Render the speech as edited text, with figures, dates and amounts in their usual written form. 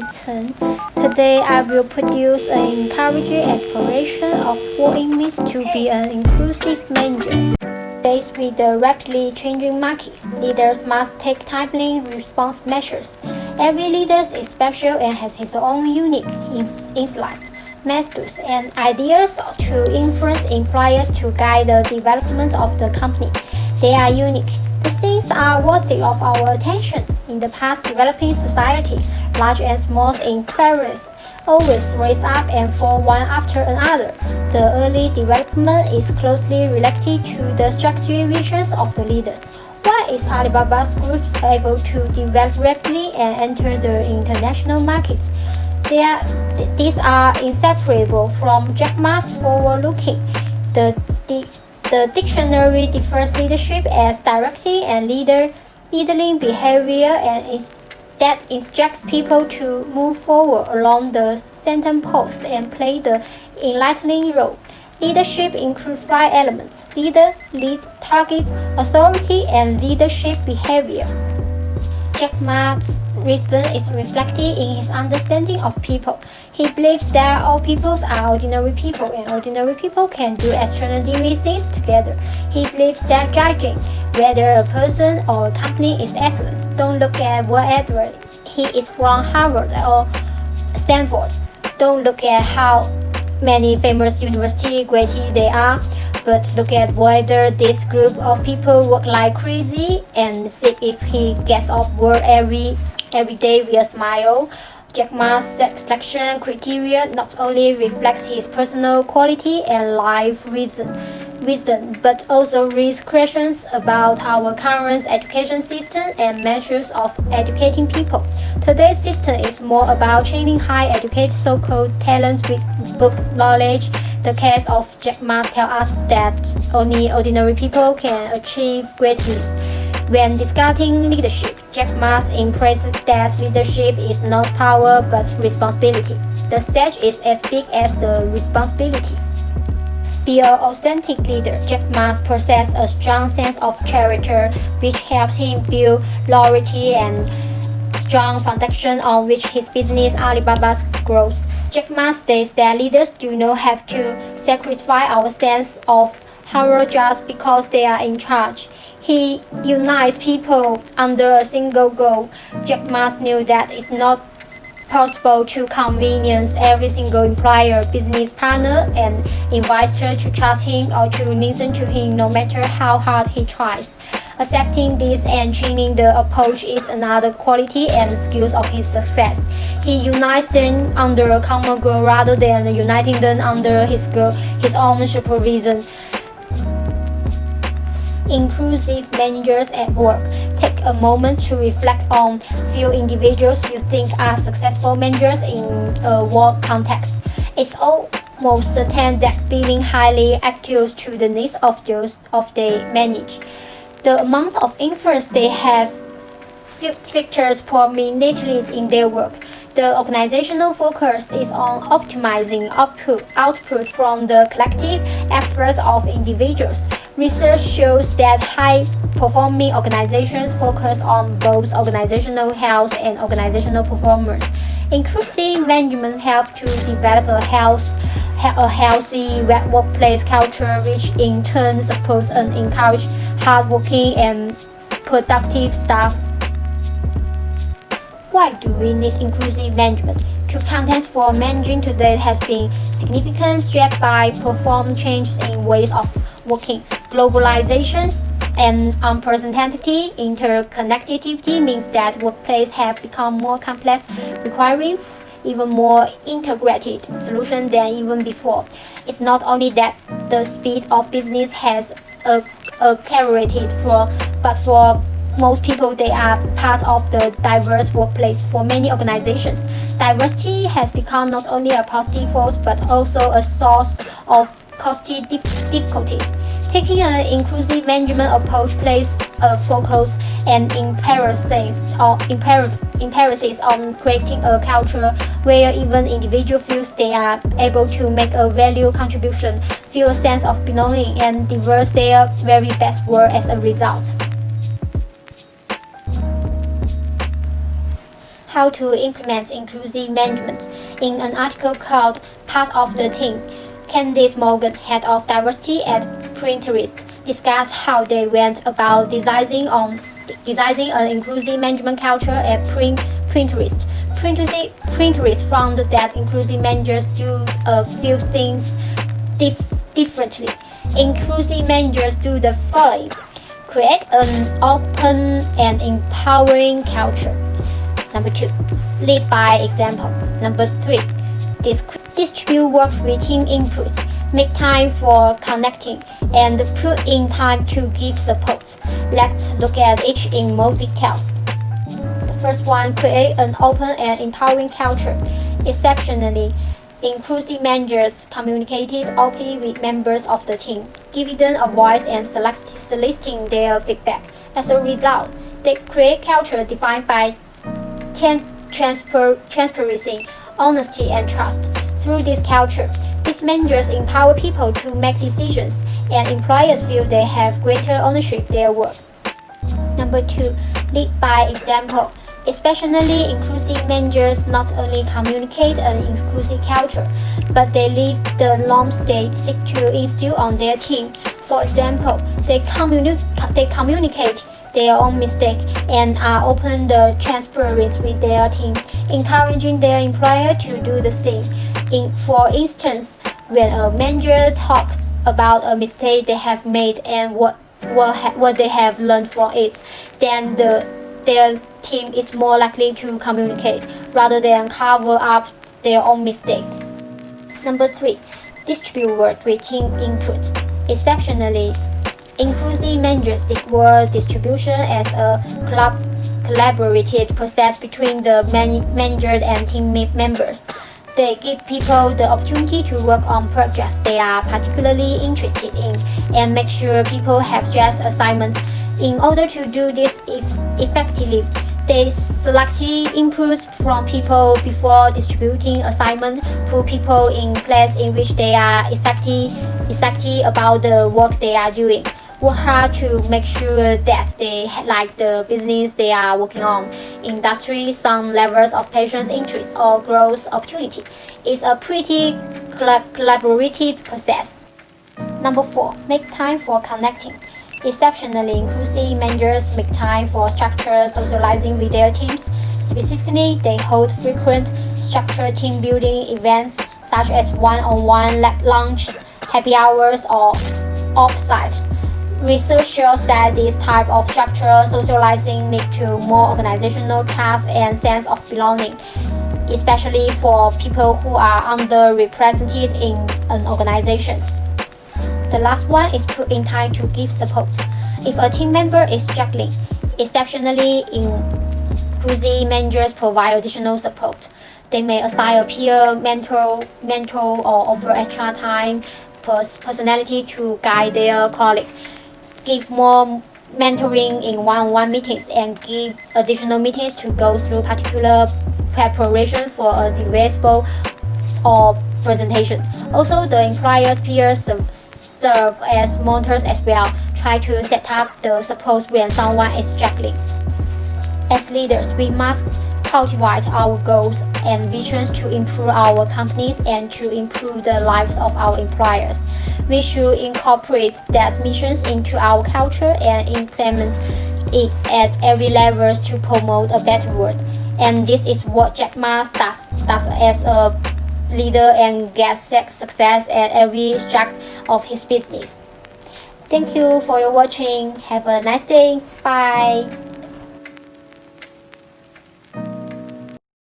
MGB3120. Today I will produce an encouraging exploration of what it means to be an inclusive manager. Faced with the rapidly changing market, leaders must take timely response measures. Every leader is special and has his own unique insights, methods, and ideas to influence employers to guide the development of the company. They are unique. These things are worthy of our attention. In the past developing society, large and small employers always rise up and fall one after another. The early development is closely related to the strategic visions of the leaders. Why is Alibaba's group able to develop rapidly and enter the international markets? These are inseparable from Jack Ma's forward-looking. The dictionary defines leadership as directing and leading behavior and that instructs people to move forward along the center path and play the enlightening role. Leadership includes 5 elements: leader, lead, target, authority, and leadership behavior. Jack Ma's wisdom is reflected in his understanding of people. He believes that all people are ordinary people and ordinary people can do extraordinary things together. He believes that judging whether a person or a company is excellent, don't look at whether he is from Harvard or Stanford. Don't look at how many famous university graduates they are, but look at whether this group of people work like crazy and see if he gets off work every day with a smile. Jack Ma's selection criteria not only reflects his personal quality and life wisdom, but also raise questions about our current education system and measures of educating people. Today's system is more about training high-educated so-called talent with book knowledge. The case of Jack Ma tells us that only ordinary people can achieve greatness. When discussing leadership, Jack Ma impresses that leadership is not power but responsibility. The stage is as big as the responsibility. Be an authentic leader. Jack Ma possesses a strong sense of character, which helps him build loyalty and strong foundation on which his business Alibaba's grows. Jack Ma states that leaders do not have to sacrifice our sense of honor just because they are in charge. He unites people under a single goal. Jack Ma knew that it's not possible to convenience every single employer, business partner, and investor to trust him or to listen to him no matter how hard he tries. Accepting this and training the approach is another quality and skills of his success. He unites them under a common goal rather than uniting them under his own supervision. Inclusive managers at work. Take a moment to reflect on few individuals you think are successful managers in a work context. It's almost certain that being highly attuned to the needs of those they manage. The amount of influence they have features prominently in their work. The organizational focus is on optimizing output from the collective efforts of individuals. Research shows that high-performing organizations focus on both organizational health and organizational performance. Inclusive management helps to develop a healthy workplace culture, which in turn supports and encourages hardworking and productive staff. Why do we need inclusive management? Two contexts for managing today has been significant shaped by profound changes in ways of working. Globalization and unprecedented interconnectivity means that workplaces have become more complex, requiring even more integrated solutions than even before. It's not only that the speed of business has accelerated but for most people, they are part of the diverse workplace. For many organizations, diversity has become not only a positive force but also a source of costly difficulties. Taking an inclusive management approach places a focus and imperatives on creating a culture where even individuals feel they are able to make a value contribution, feel a sense of belonging, and develop their very best work as a result. how to implement inclusive management. In an article called Part of the Team, Candice Morgan, head of diversity at Pinterest, discussed how they went about designing an inclusive management culture at Pinterest. Pinterest found that inclusive managers do a few things differently. Inclusive managers do the following: create an open and empowering culture. Number 2, lead by example. Number 3, distribute work with team inputs, make time for connecting, and put in time to give support. Let's look at each in more detail. The first one, create an open and empowering culture. Exceptionally, inclusive managers communicated openly with members of the team, giving them a voice and soliciting their feedback. As a result, they create culture defined by transparency, honesty, and trust. Through this culture, these managers empower people to make decisions, and employers feel they have greater ownership of their work. Number 2, lead by example. Especially inclusive managers not only communicate an inclusive culture, but they live the norms they seek to instill on their team. For example, they communicate their own mistakes and are open and transparent with their team, encouraging their employer to do the same. For instance, when a manager talks about a mistake they have made and what they have learned from it, then their team is more likely to communicate rather than cover up their own mistake. Number 3, distribute work with team input. Exceptionally, inclusive managers seek work distribution as a collaborative process between the manager and team members. They give people the opportunity to work on projects they are particularly interested in and make sure people have just assignments. In order to do this effectively, they selected inputs from people before distributing assignments, put people in place in which they are exactly about the work they are doing, work hard to make sure that they like the business they are working on, industry, some levels of patient's interest or growth opportunity. It's a pretty collaborative process. Number 4, make time for connecting. Exceptionally inclusive managers make time for structured socializing with their teams. Specifically, they hold frequent structured team building events such as one-on-one lunches, happy hours, or off-site. Research shows that this type of structured socializing leads to more organizational trust and sense of belonging, especially for people who are underrepresented in an organization. The last one is put in time to give support. If a team member is struggling, exceptionally inclusive managers provide additional support. They may assign a peer mentor or offer extra time personality to guide their colleague, give more mentoring in one-on-one meetings, and give additional meetings to go through particular preparation for a deliverable or presentation. Also, the employer's peers serve as mentors as well, try to set up the support when someone is struggling. As leaders, we must cultivate our goals and visions to improve our companies and to improve the lives of our employers. We should incorporate that missions into our culture and implement it at every level to promote a better world. And this is what Jack Ma does as a leader and gets success at every aspect of his business. Thank you for your watching. Have a nice day. Bye.